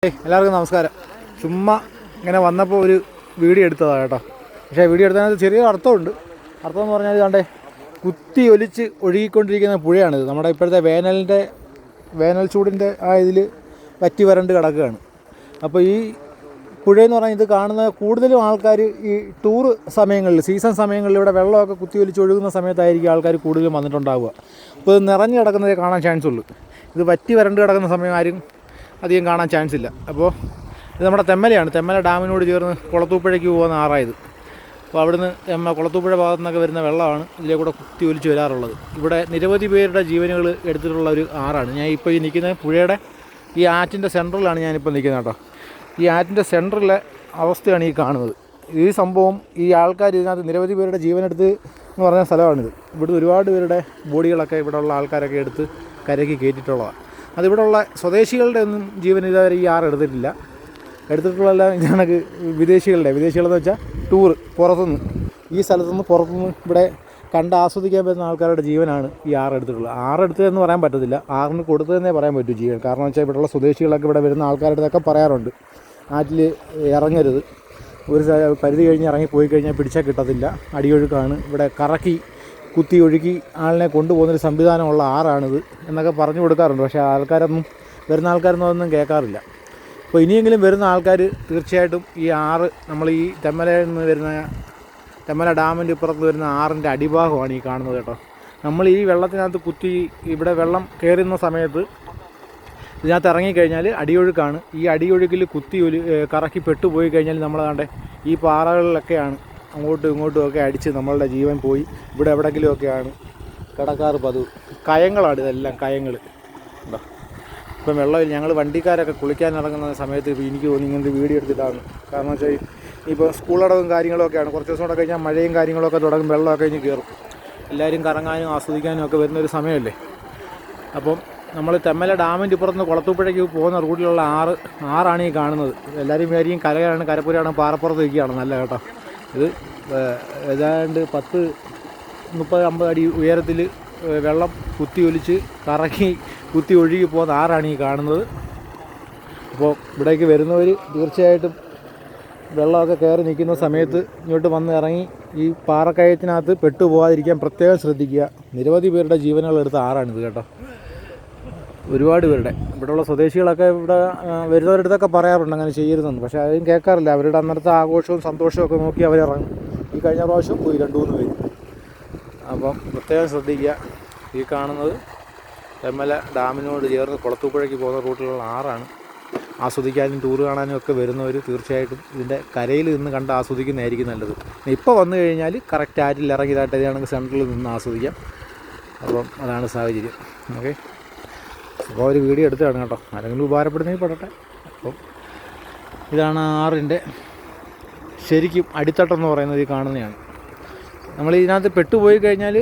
എല്ലാവർക്കും നമസ്കാരം. ചുമ്മാ ഇങ്ങനെ വന്നപ്പോൾ ഒരു വീഡിയോ എടുത്തതാണ് കേട്ടോ. പക്ഷേ വീഡിയോ എടുത്തതിനകത്ത് ചെറിയൊരു അർത്ഥമുണ്ട്. അർത്ഥം എന്ന് പറഞ്ഞാൽ കണ്ടേ, കുത്തി ഒലിച്ച് ഒഴുകിക്കൊണ്ടിരിക്കുന്ന പുഴയാണിത്. നമ്മുടെ ഇപ്പോഴത്തെ വേനൽ ചൂടിൻ്റെ ആ ഇതിൽ വറ്റി വരണ്ട് കിടക്കുകയാണ്. അപ്പോൾ ഈ പുഴയെന്ന് പറഞ്ഞാൽ ഇത് കാണുന്ന കൂടുതലും ആൾക്കാർ ഈ ടൂർ സമയങ്ങളിൽ, സീസൺ സമയങ്ങളിൽ ഇവിടെ വെള്ളമൊക്കെ കുത്തി ഒലിച്ച് ഒഴുകുന്ന സമയത്തായിരിക്കും ആൾക്കാർ കൂടുതലും വന്നിട്ടുണ്ടാവുക. അപ്പോൾ ഇത് നിറഞ്ഞു കിടക്കുന്നതേ കാണാൻ ചാൻസ് ഉള്ളൂ. ഇത് വറ്റി വരണ്ട് കിടക്കുന്ന സമയം ആരും അധികം കാണാൻ ചാൻസ് ഇല്ല. അപ്പോൾ ഇത് നമ്മുടെ തെമ്മലയാണ്. തെമ്മല ഡാമിനോട് ചേർന്ന് കുളത്തൂപ്പുഴയ്ക്ക് പോകുന്ന ആറായത്. അപ്പോൾ അവിടുന്ന് കുളത്തൂപ്പുഴ ഭാഗത്തു നിന്നൊക്കെ വരുന്ന വെള്ളമാണ് ഇതിലേക്കൂടെ കുത്തി ഒലിച്ച് വരാറുള്ളത്. ഇവിടെ നിരവധി പേരുടെ ജീവനുകൾ എടുത്തിട്ടുള്ള ഒരു ആറാണ്. ഞാൻ ഇപ്പോൾ ഈ നിൽക്കുന്ന പുഴയുടെ ഈ ആറ്റിൻ്റെ സെൻറ്ററിലാണ് ഞാനിപ്പോൾ നിൽക്കുന്നത് കേട്ടോ. ഈ ആറ്റിൻ്റെ സെൻറ്ററിലെ അവസ്ഥയാണ് ഈ കാണുന്നത്. ഈ സംഭവം ഈ ആൾക്കാർ ഇതിനകത്ത് നിരവധി പേരുടെ ജീവനെടുത്ത് എന്ന് പറഞ്ഞ സ്ഥലമാണിത്. ഇവിടുത്തെ ഒരുപാട് പേരുടെ ബോഡികളൊക്കെ ഇവിടെയുള്ള ആൾക്കാരൊക്കെ എടുത്ത് കരയ്ക്ക് കയറ്റിയിട്ടുള്ളതാണ്. അതിവിടെയുള്ള സ്വദേശികളുടെ ഒന്നും ജീവൻ ഇതുവരെ ഈ ആറ് എടുത്തിട്ടില്ല. എടുത്തിട്ടുള്ളതെല്ലാം ഇതാണക്ക് വിദേശികളെന്ന് വെച്ചാൽ ടൂർ പുറത്തുനിന്ന്, ഈ സ്ഥലത്തുനിന്ന് പുറത്തുനിന്ന് ഇവിടെ കണ്ട് ആസ്വദിക്കാൻ പറ്റുന്ന ആൾക്കാരുടെ ജീവനാണ് ഈ ആറ് എടുത്തിട്ടുള്ളത്. ആറ് എടുത്തതെന്ന് പറയാൻ പറ്റത്തില്ല, ആറിന് കൊടുത്തതെന്നേ പറയാൻ പറ്റൂ ജീവൻ. കാരണം വെച്ചാൽ ഇവിടെയുള്ള സ്വദേശികളൊക്കെ ഇവിടെ വരുന്ന ആൾക്കാരുടെ അടുത്തൊക്കെ പറയാറുണ്ട്, ആറ്റിൽ ഇറങ്ങരുത്, ഒരു പരിധി കഴിഞ്ഞ് ഇറങ്ങിപ്പോയി കഴിഞ്ഞാൽ പിടിച്ചാൽ കിട്ടത്തില്ല, അടിയൊഴുക്കാണ്, ഇവിടെ കറക്കി കുത്തി ഒഴുക്കി ആളിനെ കൊണ്ടുപോകുന്നൊരു സംവിധാനമുള്ള ആറാണിത് എന്നൊക്കെ പറഞ്ഞു കൊടുക്കാറുണ്ട്. പക്ഷേ വരുന്ന ആൾക്കാരൊന്നും അതൊന്നും കേൾക്കാറില്ല. അപ്പോൾ ഇനിയെങ്കിലും വരുന്ന ആൾക്കാർ തീർച്ചയായിട്ടും ഈ ആറ്, നമ്മൾ ഈ തെമ്മലയിൽ നിന്ന് വരുന്ന തെമ്മല ഡാമിൻ്റെ ഇപ്പുറത്ത് വരുന്ന ആറിൻ്റെ അടിഭാഗമാണ് ഈ കാണുന്നത് കേട്ടോ. നമ്മൾ ഈ വെള്ളത്തിനകത്ത് കുത്തി ഇവിടെ വെള്ളം കയറുന്ന സമയത്ത് ഇതിനകത്ത് ഇറങ്ങിക്കഴിഞ്ഞാൽ അടിയൊഴുക്കാണ്. ഈ അടിയൊഴുക്കിൽ കുത്തി കറക്കി പെട്ടുപോയി കഴിഞ്ഞാൽ നമ്മളതാണ്ട് ഈ പാറകളിലൊക്കെയാണ് അങ്ങോട്ടും ഇങ്ങോട്ടും ഒക്കെ അടിച്ച് നമ്മളുടെ ജീവൻ പോയി ഇവിടെ എവിടെയെങ്കിലുമൊക്കെയാണ് കിടക്കാറ് പതിവ്. കയങ്ങളാണ് ഇതെല്ലാം, കയങ്ങൾ ഉണ്ടോ. ഇപ്പം വെള്ളമില്ല. ഞങ്ങൾ വണ്ടിക്കാരൊക്കെ കുളിക്കാൻ ഇറങ്ങുന്ന സമയത്ത് ഇപ്പോൾ എനിക്ക് തോന്നി ഇങ്ങനത്തെ വീഡിയോ എടുത്തിട്ടാണ്. കാരണം വെച്ചാൽ ഇപ്പോൾ സ്കൂളടവും കാര്യങ്ങളൊക്കെയാണ്. കുറച്ച് ദിവസം കൂടെ കഴിഞ്ഞാൽ മഴയും കാര്യങ്ങളൊക്കെ തുടങ്ങും, വെള്ളമൊക്കെ കഴിഞ്ഞ് കയറും. എല്ലാവരും കറങ്ങാനും ആസ്വദിക്കാനും ഒക്കെ വരുന്നൊരു സമയമല്ലേ. അപ്പം നമ്മൾ തെമ്മല ഡാമിൻ്റെ ഇപ്പുറത്ത് കുളത്തൂപ്പുഴയ്ക്ക് പോകുന്ന റൂട്ടിലുള്ള ആറാണ് ഈ കാണുന്നത്. എല്ലാവരും വിചാരിക്കും കരയാണ്, കരപ്പുരയാണ്, പാറപ്പുറത്ത് നിൽക്കുകയാണ്. നല്ല കേട്ടോ. ഇത് ഏതാണ്ട് 10-30-50 അടി ഉയരത്തിൽ വെള്ളം കുത്തി ഒലിച്ച് കറക്കി കുത്തി ഒഴുകി പോകുന്ന ആറാണ് ഈ കാണുന്നത്. അപ്പോൾ ഇവിടേക്ക് വരുന്നവർ തീർച്ചയായിട്ടും വെള്ളമൊക്കെ കയറി നിൽക്കുന്ന സമയത്ത് ഇങ്ങോട്ട് വന്ന് ഇറങ്ങി ഈ പാറക്കയത്തിനകത്ത് പെട്ടുപോകാതിരിക്കാൻ പ്രത്യേകം ശ്രദ്ധിക്കുക. നിരവധി പേരുടെ ജീവനുകൾ എടുത്ത ആറാണിത് കേട്ടോ. ഒരുപാട് പേരുടെ ഇവിടെയുള്ള സ്വദേശികളൊക്കെ ഇവിടെ വരുന്നവരടുത്തൊക്കെ പറയാറുണ്ട് അങ്ങനെ ചെയ്യരുതെന്ന്. പക്ഷേ അതും കേൾക്കാറില്ല. അവരുടെ അന്നത്തെ ആഘോഷവും സന്തോഷവും ഒക്കെ നോക്കി അവരിറങ്ങും. ഈ കഴിഞ്ഞ പ്രാവശ്യം പോയി 2-3 പേര്. അപ്പം പ്രത്യേകം ശ്രദ്ധിക്കുക. ഈ കാണുന്നത് തെമ്മല ഡാമിനോട് ചേർന്ന് കുളത്തൂപ്പുഴയ്ക്ക് പോകുന്ന റൂട്ടിലുള്ള ആറാണ്. ആസ്വദിക്കാനും ടൂർ കാണാനും ഒക്കെ വരുന്നവർ തീർച്ചയായിട്ടും ഇതിൻ്റെ കരയിൽ നിന്ന് കണ്ട് ആസ്വദിക്കുന്നതായിരിക്കും നല്ലത്. ഇപ്പോൾ വന്നു കഴിഞ്ഞാൽ കറക്റ്റ് ആറ്റിൽ ഇറങ്ങിയതായിട്ട് ഇതാണെങ്കിൽ സെൻറ്ററിൽ നിന്ന് ആസ്വദിക്കാം. അപ്പം അതാണ് സാഹചര്യം. ഓക്കെ, അപ്പോൾ ഒരു വീഡിയോ എടുത്തതാണ് കേട്ടോ. ആരെങ്കിലും ഉപകാരപ്പെടുന്നെങ്കിൽ പെടട്ടെ. അപ്പം ഇതാണ് ആറിൻ്റെ ശരിക്കും അടിത്തട്ടെന്ന് പറയുന്നത് ഈ കാണുന്നതാണ്. നമ്മൾ ഇതിനകത്ത് പെട്ടുപോയി കഴിഞ്ഞാൽ